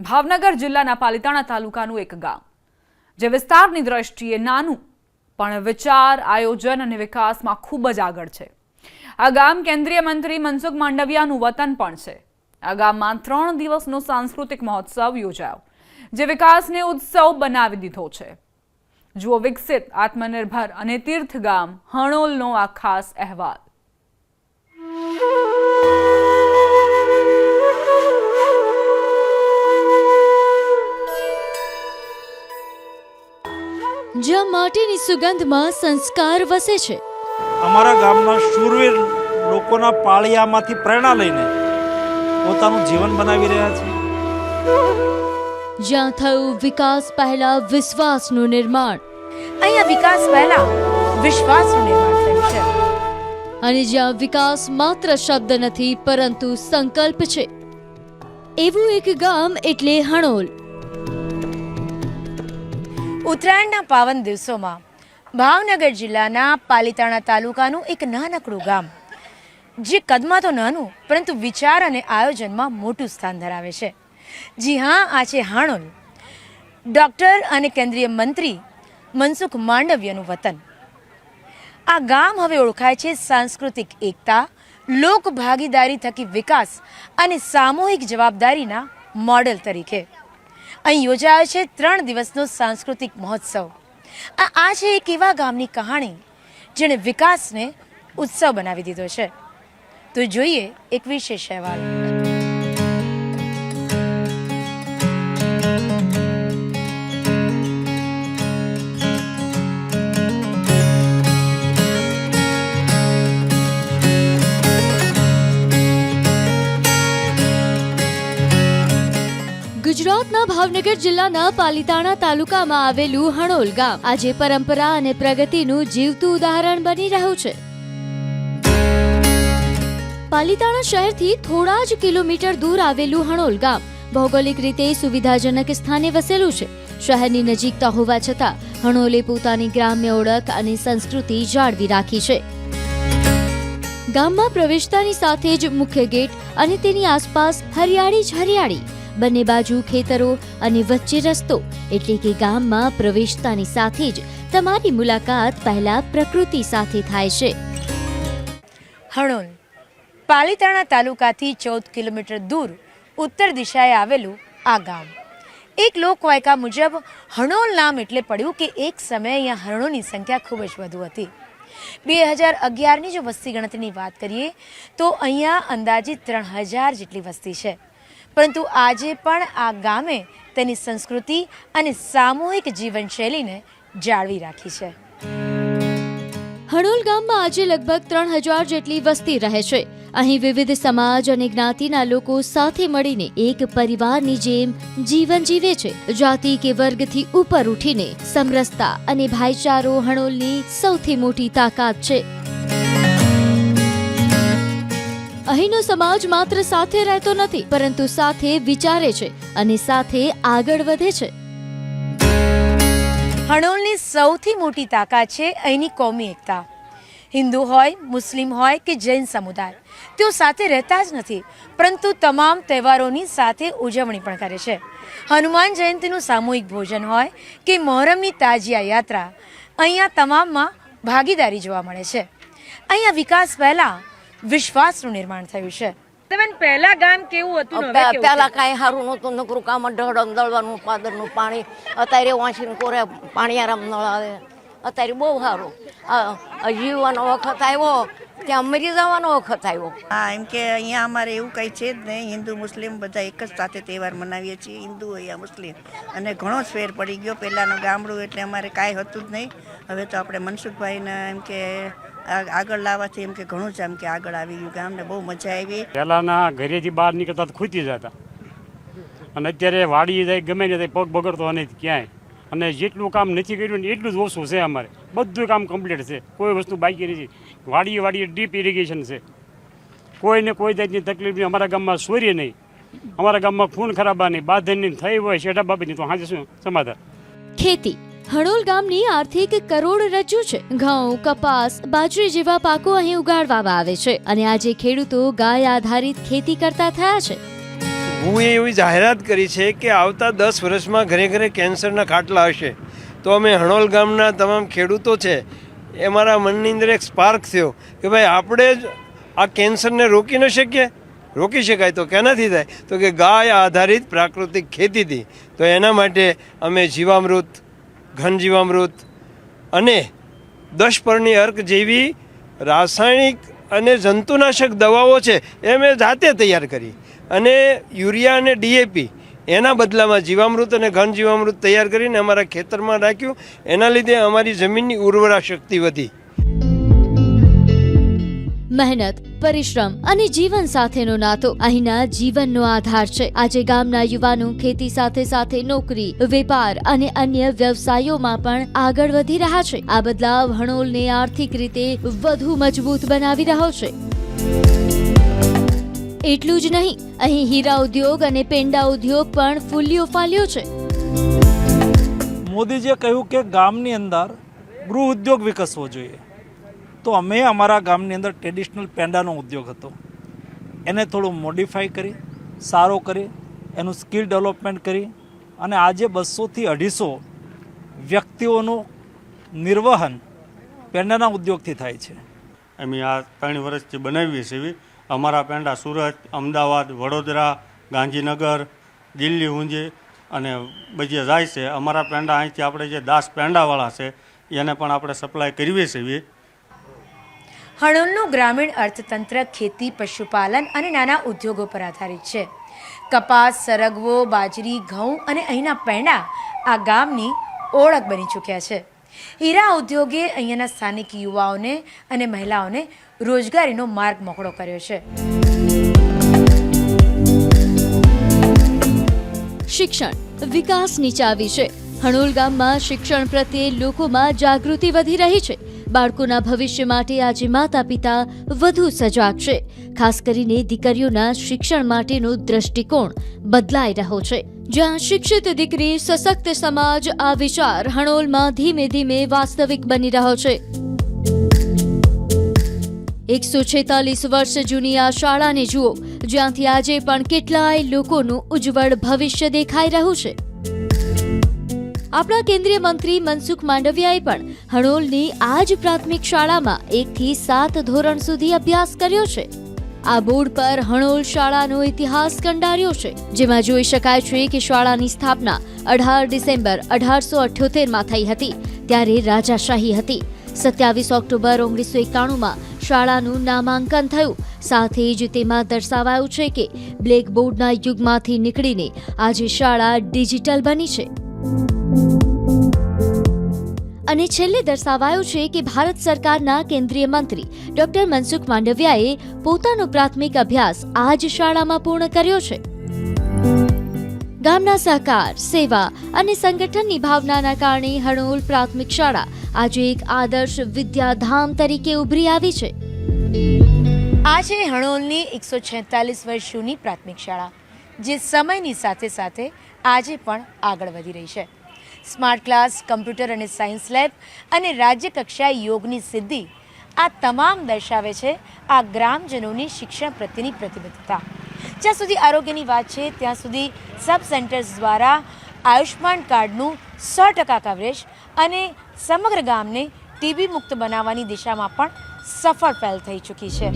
ભાવનગર જિલ્લાના પાલિતાણા તાલુકાનું એક ગામ જે વિસ્તારની દ્રષ્ટિએ નાનું પણ વિચાર, આયોજન અને વિકાસમાં ખૂબ જ આગળ છે। આ ગામ કેન્દ્રીય મંત્રી મનસુખ માંડવિયાનું વતન પણ છે। આ ગામમાં 3 દિવસનો સાંસ્કૃતિક મહોત્સવ યોજાયો, જે વિકાસને ઉત્સવ બનાવી દીધો છે। જુઓ વિકસિત, આત્મનિર્ભર અને તીર્થ ગામ હણોલનો આ ખાસ અહેવાલ। જ્યાં માટીની સુગંધમાં સંસ્કાર વસે છે। અમારા ગામના શૂરવીર લોકોના પાળિયામાંથી પ્રેરણા લઈને પોતાનું જીવન બનાવી રહ્યા છે। જ્યાં થયું વિકાસ પહેલા વિશ્વાસનું નિર્માણ, અહીંયા વિકાસ પહેલા વિશ્વાસનું નિર્માણ થયું છે। અને જ્યાં વિકાસ માત્ર શબ્દ નથી પરંતુ સંકલ્પ છે, એવું એક ગામ એટલે હણોલ। ઉત્તરાયણના પાવન દિવસોમાં ભાવનગર જિલ્લાના પાલિતાણા તાલુકાનું એક નાનકડું ગામ, જે કદમાં તો નાનું પરંતુ વિચાર અને આયોજનમાં મોટું સ્થાન ધરાવે છે। જી હા, આ છે હણોલ, ડૉક્ટર અને કેન્દ્રીય મંત્રી મનસુખ માંડવિયાનું વતન। આ ગામ હવે ઓળખાય છે સાંસ્કૃતિક એકતા, લોક ભાગીદારી થકી વિકાસ અને સામૂહિક જવાબદારીના મોડેલ તરીકે। અહીં યોજાયો છે 3 દિવસનો સાંસ્કૃતિક મહોત્સવ। આ છે એક એવા ગામની કહાણી જેણે વિકાસને ઉત્સવ બનાવી દીધો છે। તો જોઈએ એક વિશેષ અહેવાલ। ગુજરાતના ભાવનગર જિલ્લાના પાલિતાણા તાલુકામાં આવેલું હણોલ ગામ આજે પરંપરા અને પ્રગતિનું જીવતું ઉદાહરણ બની રહ્યું છે। પાલિતાણા શહેરથી થોડા જ કિલોમીટર દૂર આવેલું હણોલ ગામ ભૌગોલિક રીતે સુવિધાજનક સ્થાને વસેલું છે। શહેરની નજીકતા હોવા છતાં હણોલે પોતાની ગ્રામ્ય ઓળખ અને સંસ્કૃતિ જાળવી રાખી છે। ગામમાં પ્રવેશતાની સાથે જ મુખ્ય ગેટ અને તેની આસપાસ હરિયાળી જ હરિયાળી, બંને બાજુ ખેતરો અને વચ્ચે રસ્તો, એટલે કે ગામમાં પ્રવેશતાની સાથે જ તમારી મુલાકાત પહેલા પ્રકૃતિ સાથે થાય છે। હણોલ પાલિતાણા તાલુકાથી 14 કિલોમીટર દૂર ઉત્તર દિશાએ આવેલું આ ગામ। એક લોકવાયકા મુજબ હણોલ નામ એટલે પડ્યું કે એક સમયે અહીંયા હરણોની સંખ્યા ખૂબ જ વધુ હતી। 2011ની જો વસ્તી ગણતરીની વાત કરીએ તો અહીંયા અંદાજિત 3000 જેટલી વસ્તી છે, પરંતુ આજે પણ આ ગામે તેની સંસ્કૃતિ અને સામૂહિક જીવનશૈલીને જાળવી રાખી છે। હણોલ ગામમાં આજે લગભગ 3000 જેટલી વસ્તી રહે છે। અહીં વિવિધ સમાજ અને જ્ઞાતિના લોકો સાથે મળીને એક પરિવારની જેમ જીવન જીવે છે। જાતિ કે વર્ગથી ઉપર ઉઠીને સમરસતા અને ભાઈચારો હણોલની સૌથી મોટી તાકાત છે। અહીંનો સમાજ માત્ર સાથે રહેતો નથી, પરંતુ સાથે વિચારે છે અને સાથે આગળ વધે છે। હણોલની સૌથી મોટી તાકાત છે અહીંની કોમી એકતા। હિન્દુ હોય, મુસ્લિમ હોય કે જૈન સમુદાય, તેઓ સાથે રહેતા જ નથી, પરંતુ તમામ તહેવારોની સાથે ઉજવણી પણ કરે છે। હનુમાન જયંતીનું સામૂહિક ભોજન હોય કે મોહરમની તાજિયા યાત્રા, અહીંયા તમામમાં ભાગીદારી જોવા મળે છે। અહીંયા વિકાસ પહેલા વિશ્વાસનું નિર્માણ થયું છે। પહેલા ગામ કેવું હતું? પહેલા કાંઈ સારું નહોતું, નકરું કામ ઢળણ દળવાનું, પાદરનું પાણી, અત્યારે વાંચીને કોરે પાણીયારામ નળ આવે, અત્યારે બહુ સારું। જીવવાનો વખત આવ્યો ત્યાં મરી જવાનો વખત આવ્યો। હા, એમ કે અહીંયા અમારે એવું કંઈ છે જ નહીં, હિન્દુ મુસ્લિમ બધા એક જ સાથે તહેવાર મનાવીએ છીએ, હિન્દુ યા મુસ્લિમ, અને ઘણો જ ફેર પડી ગયો। પહેલાંનું ગામડું એટલે અમારે કાંઈ હતું જ નહીં, હવે તો આપણે મનસુખભાઈને એમ કે આગળ લાવવાથી એમ કે ઘણું જ એમ કે આગળ આવી ગયું ગામને, બહુ મજા આવી। પહેલાંના ઘરેથી બહાર નીકળતા તો ખૂતી જતા, અને અત્યારે વાડી જાય ગમે ને પગ બગડતો અને ક્યાંય, અને જેટલું કામ નથી કર્યું ને એટલું જ ઓછું છે। અમારે બધું કામ કમ્પ્લીટ છે, કોઈ વસ્તુ બાકી નથી। વાડીએ ડીપ ઇરિગેશન છે, કોઈને કોઈ જાતની તકલીફ નહીં। અમારા ગામમાં ચોરી નહીં, અમારા ગામમાં ખૂન ખરાબા નહીં, બાંધણી થઈ હોય શેઠા બાબતની તો હાજર શું સમાધાન। ખેતી હણોલ ગામની આર્થિક કરોડરજ્જુ છે। ઘઉં, કપાસ, બાજરી જેવા પાકો અહીં ઉગાડવામાં આવે છે અને આજે ખેડૂતો ગાય આધારિત ખેતી કરતા થયા છે। હું એવી જાહેરાત કરી છે કે આવતા 10 વર્ષમાં ઘરે ઘરે કેન્સરના ખાટલા હશે. તો અમે હણોલ ગામના તમામ ખેડૂતો છે એ મારા મનની અંદર એક સ્પાર્ક થયો કે ભાઈ આપણે જ આ કેન્સરને રોકી ન શકીએ. રોકી શકાય તો કેનાથી થાય? તો કે ગાય આધારિત પ્રાકૃતિક ખેતીથી. તો એના માટે અમે જીવામૃત, ઘન જીવામૃત અને 10 પરની અર્ક જેવી રાસાયણિક અને જંતુનાશક દવાઓ છે એ મેં જાતે તૈયાર કરી અને યુરિયા અને ડીએપી એના બદલામાં જીવામૃત અને ઘન જીવામૃત તૈયાર કરીને અમારા ખેતરમાં નાખ્યું. એના લીધે અમારી જમીનની ઉર્વરા શક્તિ વધી. મહેનત, પરિશ્રમ અને જીવન સાથેનો નાતો અહીંના જીવનનો આધાર છે. આજે ગામના યુવાનો ખેતી સાથે સાથે નોકરી, વેપાર અને અન્ય વ્યવસાયોમાં પણ આગળ વધી રહ્યા છે. આ બદલાવ હણોલને આર્થિક રીતે વધુ મજબૂત બનાવી રહ્યો છે. એટલું જ નહીં, અહીં હીરા ઉદ્યોગ અને પેંડા ઉદ્યોગ પણ ફૂલ્યો ફાલ્યો છે. મોદીજીએ કહ્યું કે ગામની અંદર ગૃહ ઉદ્યોગ વિકસવો જોઈએ. તો અમે અમારા ગામની અંદર ટ્રેડિશનલ પેંડાનો ઉદ્યોગ હતો એને થોડું મોડિફાઈ કરી, સારો કરી, એનું સ્કિલ ડેવલપમેન્ટ કરી અને આજે 200થી 250 વ્યક્તિઓનું નિર્વહન પેંડાના ઉદ્યોગથી થાય છે. અમે આ 3 વર્ષથી બનાવીએ છીએ. અમારા પેંડા સુરત, અમદાવાદ, વડોદરા, ગાંધીનગર, દિલ્હી, ઊંઝી અને બીજે જાય છે. અમારા પેંડા અહીંથી આપણે જે દાસ પેંડાવાળા છે એને પણ આપણે સપ્લાય કરીએ છીએ. હણોલનું ગ્રામીણ અર્થતંત્ર ખેતી, પશુપાલન અને નાના ઉદ્યોગો પર આધારિત છે. કપાસ, સરગવો, બાજરી, ઘઉં અને અહીંના પેંડા આ ગામની ઓળખ બની ચૂક્યા છે. હીરા ઉદ્યોગે અહીંયાના સ્થાનિક યુવાઓને અને મહિલાઓને રોજગારીનો માર્ગ મોકળો કર્યો છે. શિક્ષણ વિકાસની ચાવી છે. હણોલ ગામમાં શિક્ષણ પ્રત્યે લોકોમાં જાગૃતિ વધી રહી છે. બાળકોના ભવિષ્ય માટે આજે માતા પિતા વધુ સજાગ છે. ખાસ કરીને દીકરીઓના શિક્ષણ માટેનો દ્રષ્ટિકોણ બદલાઈ રહ્યો છે. જ્યાં શિક્ષિત દીકરી, સશક્ત સમાજ, આ વિચાર હણોલમાં ધીમે ધીમે વાસ્તવિક બની રહ્યો છે. 146 વર્ષ જૂની આ શાળાને જુઓ, જ્યાંથી આજે પણ કેટલાય લોકોનું ઉજ્જવળ ભવિષ્ય દેખાઈ રહ્યું છે. આપણા કેન્દ્રીય મંત્રી મનસુખ માંડવિયાએ પણ હણોલની આ જ પ્રાથમિક શાળામાં 1 થી 7 ધોરણ સુધી અભ્યાસ કર્યો છે. આ બોર્ડ પર હણોલ શાળાનો ઇતિહાસ કંડાર્યો છે, જેમાં જોઈ શકાય છે કે શાળાની સ્થાપના 18 ડિસેમ્બર 1878માં થઈ હતી. ત્યારે રાજાશાહી હતી. 27 ઓક્ટોબર 1991માં શાળાનું નામાંકન થયું. સાથે જ તેમાં દર્શાવાયું છે કે બ્લેકબોર્ડના યુગમાંથી નીકળીને આજે શાળા ડિજિટલ બની છે. અને છેલ્લે દર્શાવાયું છે કે ભારત સરકારના કેન્દ્રીય મંત્રી ડોક્ટર મનસુખ માંડવિયાએ પોતાનો પ્રાથમિક અભ્યાસ આ જ શાળામાં પૂર્ણ કર્યો છે. ગામના સહકાર, સેવા અને સંગઠનની ભાવનાના કારણે હણોલ પ્રાથમિક શાળા આજે એક આદર્શ વિદ્યાધામ તરીકે ઉભરી આવી છે. આ છે હણોલની 146 વર્ષ જૂની પ્રાથમિક શાળા, જે સમયની સાથે સાથે આજે પણ આગળ વધી રહી છે. સ્માર્ટ ક્લાસ, કમ્પ્યુટર અને સાયન્સ લેબ અને રાજ્ય કક્ષાએ યોગની સિદ્ધિ, આ તમામ દર્શાવે છે આ ગ્રામજનોની શિક્ષણ પ્રત્યેની પ્રતિબદ્ધતા. જ્યાં સુધી આરોગ્યની વાત છે ત્યાં સુધી સબ સેન્ટર્સ દ્વારા આયુષ્માન કાર્ડનું 100% કવરેજ અને સમગ્ર ગામને ટીબી મુક્ત બનાવવાની દિશામાં પણ સફળ પહેલ થઈ ચૂકી છે.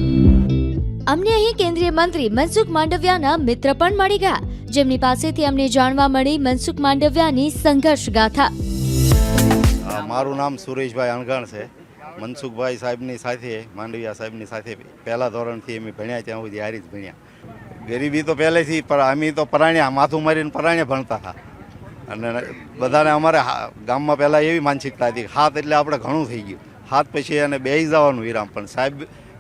અમને અહીં કેન્દ્રીય મંત્રી મનસુખ માંડવિયાના મિત્ર પણ મળી ગયા, જેમની પાસેથી અમને જાણવા મળી મનસુખ માંડવિયાની સંઘર્ષ ગાથા. મારું નામ સુરેશભાઈ અણઘાણ છે. મનસુખભાઈ સાહેબની સાથે, માંડવિયા સાહેબની સાથે પહેલા ધોરણથી અમે ભણ્યા, ત્યાં સુધી હારી જ ભણ્યા. ગરીબી તો પહેલેથી, પણ અમે તો પરાણ્યા, માથું મારીને પરાણ્યા ભણતા હતા. અને બધાને અમારે ગામમાં પહેલાં એવી માનસિકતા હતી, હાથ એટલે આપણે ઘણું થઈ ગયું, હાથ પછી એને બેસી જવાનું વિરામ. પણ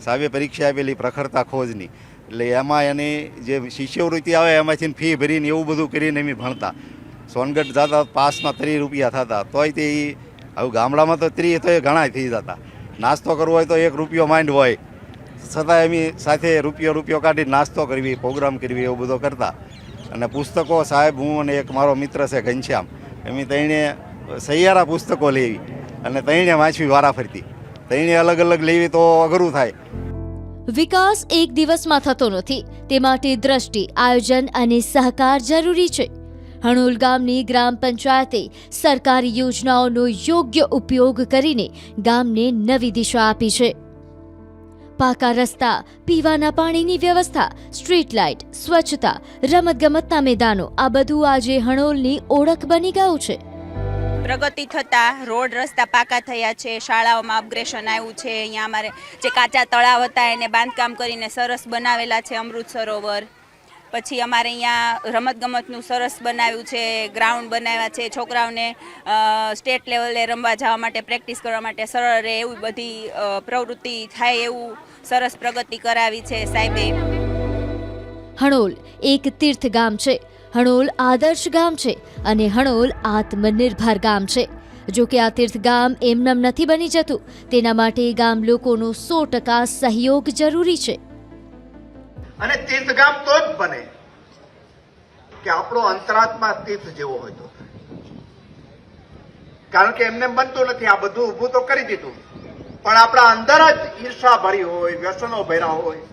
સાહેબે પરીક્ષા આપેલી પ્રખરતા ખોજની, એટલે એમાં એની જે શિષ્યવૃત્તિ આવે એમાંથી ફી ભરીને એવું બધું કરીને અમે ભણતા. સોનગઢ જતા પાસમાં 30 રૂપિયા થતા, તોય તે હવે ગામડામાં તો 30 તો એ ઘણા થઈ જતા. નાસ્તો કરવો હોય તો 1 રૂપિયો માંડ હોય, છતાં એમ સાથે રૂપિયો કાઢી નાસ્તો કરવી, પ્રોગ્રામ કરવી, એવું બધું કરતા. અને પુસ્તકો સાહેબ, હું અને એક મારો મિત્ર છે ઘનશ્યામ, એમ તઈને સહિયારા પુસ્તકો લેવી અને તઈને વાંચવી વારાફરતી. તઈને અલગ અલગ લેવી તો અઘરું થાય. વિકાસ એક દિવસમાં થતો નથી, તે માટે દ્રષ્ટિ, આયોજન અને સહકાર જરૂરી છે. હણોલ ગામની ગ્રામ પંચાયતે સરકારી યોજનાઓનો યોગ્ય ઉપયોગ કરીને ગામને નવી દિશા આપી છે. પાકા રસ્તા, પીવાના પાણીની વ્યવસ્થા, સ્ટ્રીટ લાઇટ, સ્વચ્છતા, રમતગમતના મેદાનો આ બધું આજે હણોલની ઓળખ બની ગયું છે. પ્રગતિ થતાં રોડ રસ્તા પાકા થયા છે, શાળાઓમાં અપગ્રેશન આવ્યું છે. અહીંયા અમારે જે કાચા તળાવ હતા એને બાંધકામ કરીને સરસ બનાવેલા છે, અમૃત સરોવર. પછી અમારે અહીંયા રમતગમતનું સરસ બનાવ્યું છે, ગ્રાઉન્ડ બનાવ્યા છે, છોકરાઓને સ્ટેટ લેવલે રમવા જવા માટે, પ્રેક્ટિસ કરવા માટે સરળ રહે એવી બધી પ્રવૃત્તિ થાય એવું સરસ પ્રગતિ કરાવી છે સાહેબે. હણોલ એક તીર્થ ગામ છે, હણોલ આદર્શ ગામ છે અને હણોલ આત્મનિર્ભર ગામ છે. જો કે આ તીર્થ ગામ એમનેમ નથી બની જતું, તેના માટે ગામ લોકોનો 100% સહયોગ જરૂરી છે. અને તીર્થગામ તો જ બને કે આપણો અંતરાત્મા તીર્થ જેવો હોય તો, કારણ કે એમને બનતું નથી. આ બધું ઊભું તો કરી દીધું, પણ આપણા અંદર જ ઈર્ષા ભરી હોય, વ્યસનો ભર્યા હોય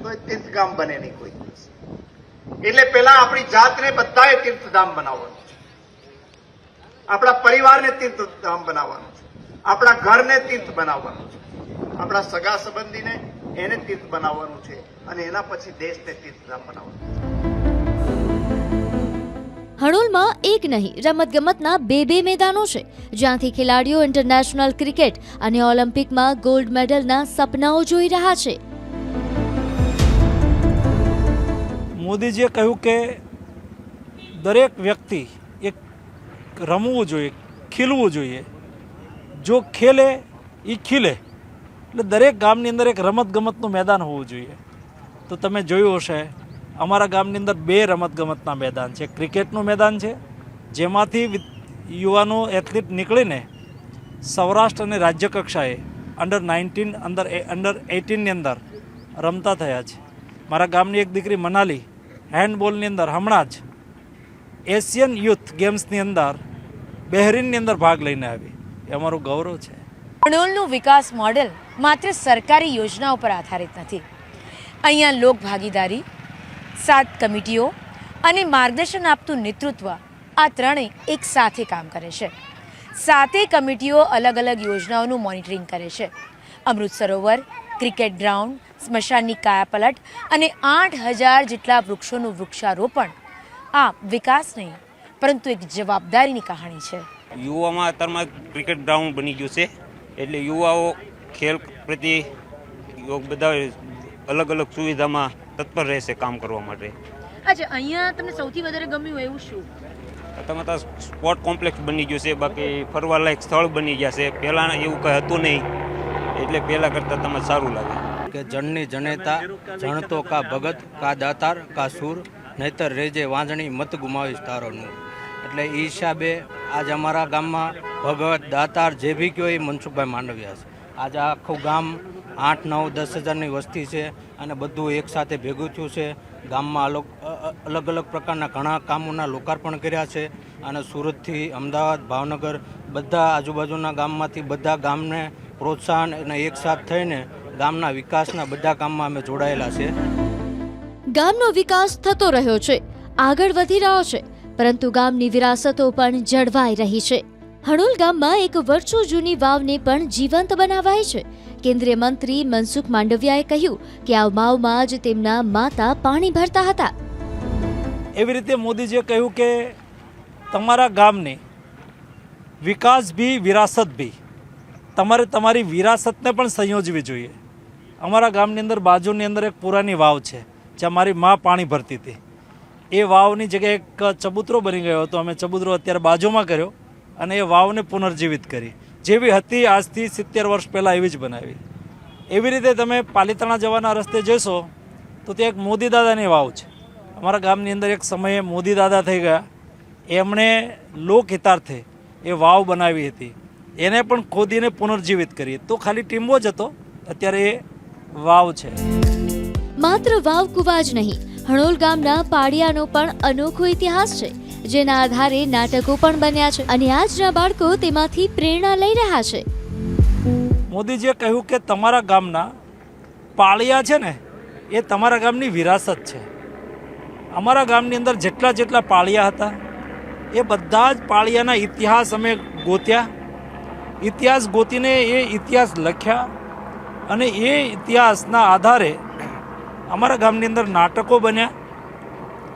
તો એ તીર્થગામ બને નહીં કોઈ દિવસ. એટલે પેલા આપણી જાતને બધાએ તીર્થધામ બનાવવાનું છે, આપણા પરિવારને તીર્થધામ બનાવવાનું છે, આપણા ઘરને તીર્થ બનાવવાનું છે, આપણા સગા સંબંધીને એને તીર્થ બનાવવાનું છે, અને એના પછી દેશને તીર્થધામ બનાવવાનું. હણોલમાં એક નહીં, રમતગમતના 2 મેદાનો છે, જ્યાંથી ખેલાડીઓ ઇન્ટરનેશનલ ક્રિકેટ અને ઓલિમ્પિકમાં ગોલ્ડ મેડલના સપનાઓ જોઈ રહ્યા છે. મોદીજીએ કહ્યું કે દરેક વ્યક્તિ એક રમવું જોઈએ, ખીલવું જોઈએ. જો ખેલે એ ખીલે. એટલે દરેક ગામની અંદર એક રમતગમતનું મેદાન હોવું જોઈએ. તો તમે જોયું હશે અમારા ગામની અંદર 2 રમતગમતના મેદાન છે. ક્રિકેટનું મેદાન છે, જેમાંથી યુવાનો એથ્લીટ નીકળીને સૌરાષ્ટ્ર અને રાજ્ય કક્ષાએ અંડર-19 અંડર-18ની અંદર રમતા થયા છે. મારા ગામની એક દીકરી મનાલી હેન્ડબોલની અંદર હમણાં જ એશિયન યુથ ગેમ્સની અંદર બહેરીનની અંદર ભાગ લઈને આવી. એ અમારું ગૌરવ છે. હણોલનું વિકાસ મોડેલ માત્ર સરકારી યોજનાઓ પર આધારિત નથી. અહીંયા લોક ભાગીદારી, 7 કમિટીઓ અને માર્ગદર્શન આપતું નેતૃત્વ આ ત્રણેય એક સાથે કામ કરે છે. 7 કમિટીઓ અલગ અલગ યોજનાઓનું મોનિટરિંગ કરે છે. અમૃત સરોવર, ક્રિકેટ ગ્રાઉન્ડ, સ્મશાનની કાયાપલટ અને 8000 જેટલા વૃક્ષોનું વૃક્ષારોપણ આ વિકાસ નહીં પરંતુ એક જવાબદારીની કહાણી છે. યુવામાં અત્યારમાં ક્રિકેટ ગ્રાઉન્ડ બની ગયું છે, એટલે યુવાઓ ખેલ પ્રત્યે બધા અલગ અલગ સુવિધામાં તત્પર રહેશે કામ કરવા માટે. અચ્છા, અહીંયા તમને સૌથી વધારે ગમ્યું એવું શું? અત્યારમાં સ્પોર્ટ કોમ્પ્લેક્સ બની ગયું છે, બાકી ફરવાલાયક સ્થળ બની ગયા છે. પહેલાં એવું કંઈ હતું નહીં, એટલે પહેલાં કરતાં તમને સારું લાગે. કે જણની જનેતા જણતો કા ભગત કા દાતાર કા સૂર નહીતર રેજે વાંજણી મત ગુમાવીશ તારોનું. એટલે એ હિસાબે આજ અમારા ગામમાં ભગત દાતાર જે બી કયો એ મનસુખભાઈ માંડવિયા છે. આજે આખું ગામ 8, 9, 10 હજારની વસ્તી છે અને બધું એકસાથે ભેગું થયું છે. ગામમાં અલગ અલગ પ્રકારના ઘણા કામોના લોકાર્પણ કર્યા છે અને સુરતથી અમદાવાદ, ભાવનગર બધા આજુબાજુના ગામમાંથી બધા ગામને પ્રોત્સાહન અને એકસાથ થઈને ગામના વિકાસના બધા કામમાં અમે જોડાયેલા છે. ગામનો વિકાસ થતો રહ્યો છે, આગળ વધી રહ્યો છે, પરંતુ ગામની વિરાસતો પણ જળવાઈ રહી છે. હણોલ ગામમાં એક વર્ષો જૂની વાવને પણ જીવંત બનાવાઈ છે. કેન્દ્રીય મંત્રી મનસુખ માંડવિયાએ કહ્યું કે આ વાવમાં જ તેમના માતા પાણી ભરતા હતા. એવી રીતે મોદીજીએ કહ્યું કે તમારા ગામની વિકાસ ભી વિરાસત ભી, તમારે તમારી વિરાસતને પણ સંયોજવી જોઈએ. અમારા ગામની અંદર બાજુની અંદર એક પુરાની વાવ છે, જ્યાં મારી મા પાણી ભરતી હતી. એ વાવની જગ્યાએ એક ચબૂતરો બની ગયો હતો. અમે ચબૂતરો અત્યારે બાજુમાં કર્યો અને એ વાવને પુનર્જીવિત કરી. જેવી હતી આજથી 70 વર્ષ પહેલાં એવી જ બનાવી. એવી રીતે તમે પાલિતાણા જવાના રસ્તે જશો તો ત્યાં એક મોદી દાદાની વાવ છે. અમારા ગામની અંદર એક સમયે મોદી દાદા થઈ ગયા, એમણે લોકહિતાર્થે એ વાવ બનાવી હતી. એને પણ ખોદીને પુનર્જીવિત કરી. તો ખાલી ટીમ્બો જ હતો, અત્યારે એ વાવ છે. માત્ર વાવ કુવા જ નહીં, હણોલ ગામના પાડિયાનો પણ અનોખો ઇતિહાસ છે, જેના આધારે નાટકો પણ બન્યા છે અને આજના બાળકો તેમાંથી પ્રેરણા લઈ રહ્યા છે. મોદીજીએ કહ્યું કે તમારા ગામના પાળિયા છે ને એ તમારા ગામની વિરાસત છે. અમારા ગામની અંદર જેટલા પાળિયા હતા એ બધા જ પાળિયાના ઇતિહાસ અમે ગોત્યા. ઇતિહાસ ગોતીને એ ઇતિહાસ લખ્યા અને એ ઇતિહાસના આધારે અમારા ગામની અંદર નાટકો બન્યા.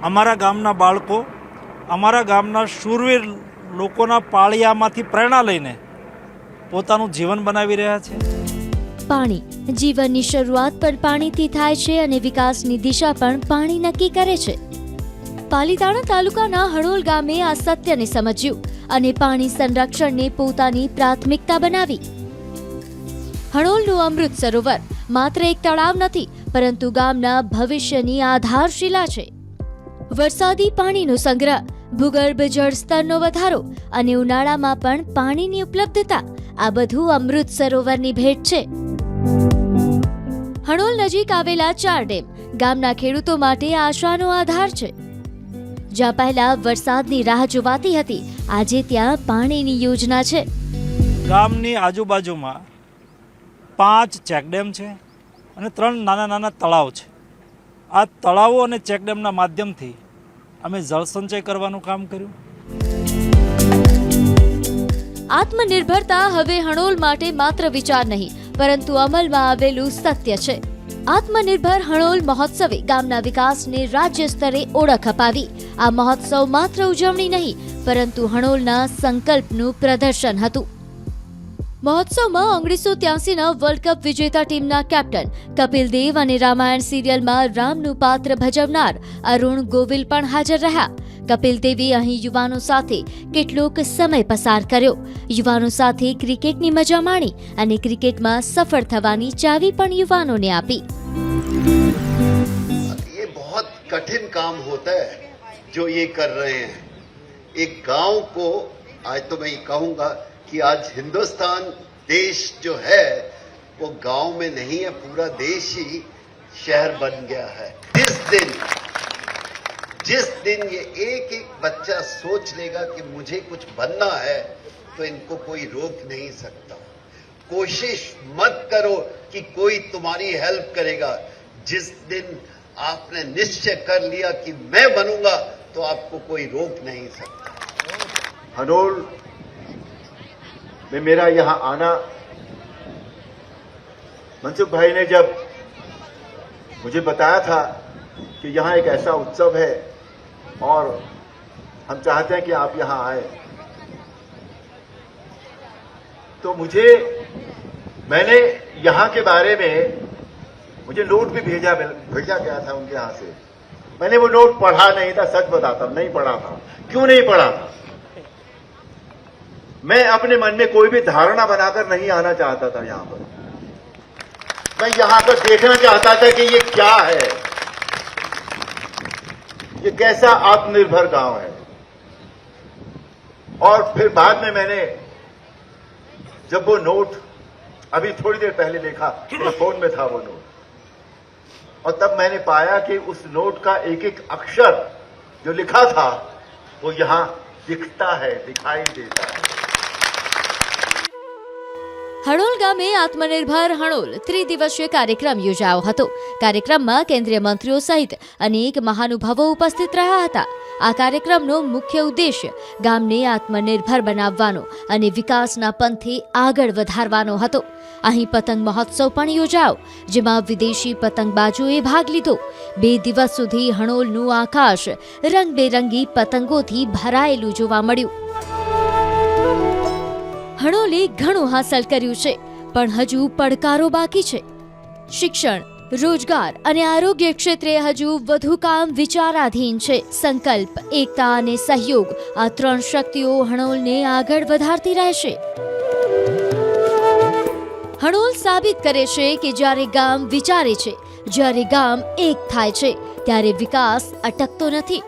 અમારા ગામના બાળકો અમારા ગામના શૂરવીર લોકોના પાળિયામાંથી પ્રેરણા લઈને પોતાનું જીવન બનાવી રહ્યા છે. પાણી જીવનની શરૂઆત પણ પાણીથી થાય છે અને વિકાસની દિશા પણ પાણી નક્કી કરે છે. પાલીતાણા તાલુકાના હણોલ ગામે આ સત્યને સમજ્યું અને પાણી સંરક્ષણને પોતાની પ્રાથમિકતા બનાવી. હણોલનું અમૃત સરોવર માત્ર એક તળાવ નથી, પરંતુ ગામના ભવિષ્યની આધારશિલા છે. વરસાદી પાણીનો સંગ્રહ, ભૂગર્ભ જળ સ્તરનો વધારો અને ઉનાળામાં પણ પાણીની ઉપલબ્ધતા, આ બધું અમૃત સરોવરની ભેટ છે. હણોલ નજીક આવેલા 4 ડેમ ગામના ખેડૂતો માટે આશાનો આધાર છે. જ્યાં પહેલા વરસાદની રાહ જોવાતી હતી, આજે ત્યાં પાણીની યોજના છે. ગામની આજુબાજુમાં 5 ચેકડેમ છે અને 3 નાના તળાવ છે. આ તળાવો અને ચેકડેમના માધ્યમથી અમે જળ સંચય કરવાનું કામ કર્યું. આત્મનિર્ભરતા હવે હણોલ માટે માત્ર વિચાર નહીં, પરંતુ અમલમાં આવેલું સત્ય છે. આત્મનિર્ભર હણોલ મહોત્સવે ગામના વિકાસને રાજ્ય સ્તરે ઓળખ અપાવી. આ મહોત્સવ માત્ર ઉજવણી નહીં, પરંતુ હણોલના સંકલ્પનું પ્રદર્શન હતું. મહોત્સવમાં 1983ના વર્લ્ડ કપ વિજેતા ટીમના કેપ્ટન કપિલ દેવ અને રામાયણ સિરિયલમાં રામનું પાત્ર ભજવનાર અરુણ ગોવિલ પણ હાજર રહ્યા. કપિલ દેવે અહીં યુવાનો સાથે કેટલોક સમય પસાર કર્યો, યુવાનો સાથે ક્રિકેટની મજા માણી અને ક્રિકેટમાં સફળ થવાની ચાવી પણ યુવાનોને આપી. ये बहुत कठिन काम होता है जो ये कर रहे हैं. एक गांव को आज तो मैं कहूंगा कि आज हिंदुस्तान देश जो है वो गांव में नहीं है, पूरा देश ही शहर बन गया है. जिस दिन ये एक बच्चा सोच लेगा कि मुझे कुछ बनना है, तो इनको कोई रोक नहीं सकता. कोशिश मत करो कि कोई तुम्हारी हेल्प करेगा. जिस दिन आपने निश्चय कर लिया कि मैं बनूंगा, तो आपको कोई रोक नहीं सकता. हनोल में मेरा यहाँ आना, मनसुख भाई ने जब मुझे बताया था कि यहाँ एक ऐसा उत्सव है और हम चाहते हैं कि आप यहाँ आए, तो मैंने यहाँ के बारे में मुझे नोट भी भेजा गया था उनके यहाँ से. मैंने वो नोट पढ़ा नहीं था, सच बताता हूं, नहीं पढ़ा था. क्यों नहीं पढ़ा था? मैं अपने मन में कोई भी धारणा बनाकर नहीं आना चाहता था यहां पर. मैं यहां पर देखना चाहता था कि ये क्या है, ये कैसा आत्मनिर्भर गांव है. और फिर बाद में मैंने जब वो नोट अभी थोड़ी देर पहले देखा, मेरे फोन में था वो नोट, और तब मैंने पाया कि उस नोट का एक एक अक्षर जो लिखा था वो यहां दिखता है, दिखाई देता है. હણોલ ગામે આત્મનિર્ભર હણોલ ત્રિદિવસીય કાર્યક્રમ યોજાયો હતો. કાર્યક્રમમાં કેન્દ્રીય મંત્રીઓ સહિત અનેક મહાનુભાવો ઉપસ્થિત રહ્યા હતા. આ કાર્યક્રમનો મુખ્ય ઉદ્દેશ્ય ગામને આત્મનિર્ભર બનાવવાનો અને વિકાસના પંથે આગળ વધારવાનો હતો. અહીં પતંગ મહોત્સવ પણ યોજાયો, જેમાં વિદેશી પતંગબાજોએ ભાગ લીધો. 2 દિવસ સુધી હણોલનું આકાશ રંગબેરંગી પતંગોથી ભરાયેલું જોવા મળ્યું. હણોલે ઘણું હાંસલ કર્યું છે, પણ હજુ પડકારો બાકી છે. શિક્ષણ, રોજગાર અને આરોગ્ય ક્ષેત્રે હજુ વધુ કામ વિચારાધીન છે. સંકલ્પ, એકતા અને સહયોગ, આ 3 શક્તિઓ હણોલને આગળ વધારતી રહેશે. હણોલ સાબિત કરે છે કે જ્યારે ગામ વિચારે છે, જ્યારે ગામ એક થાય છે, ત્યારે વિકાસ અટકતો નથી.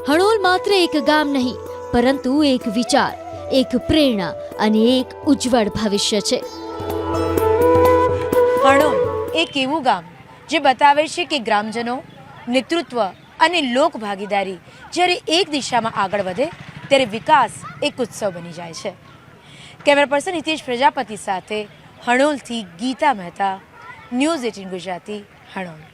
હણોલ માત્ર એક ગામ નહીં, પરંતુ એક વિચાર, એક પ્રેરણા અને એક ઉજ્જવળ ભવિષ્ય છે. હણોલ એક એવું ગામ જે બતાવે છે કે ગ્રામજનો, નેતૃત્વ અને લોક ભાગીદારી જ્યારે એક દિશામાં આગળ વધે, ત્યારે વિકાસ એક ઉત્સવ બની જાય છે. કેમેરા પર્સન હિતેશ પ્રજાપતિ સાથે હણોલથી ગીતા મહેતા, ન્યૂઝ 18 ગુજરાતી હણોલ.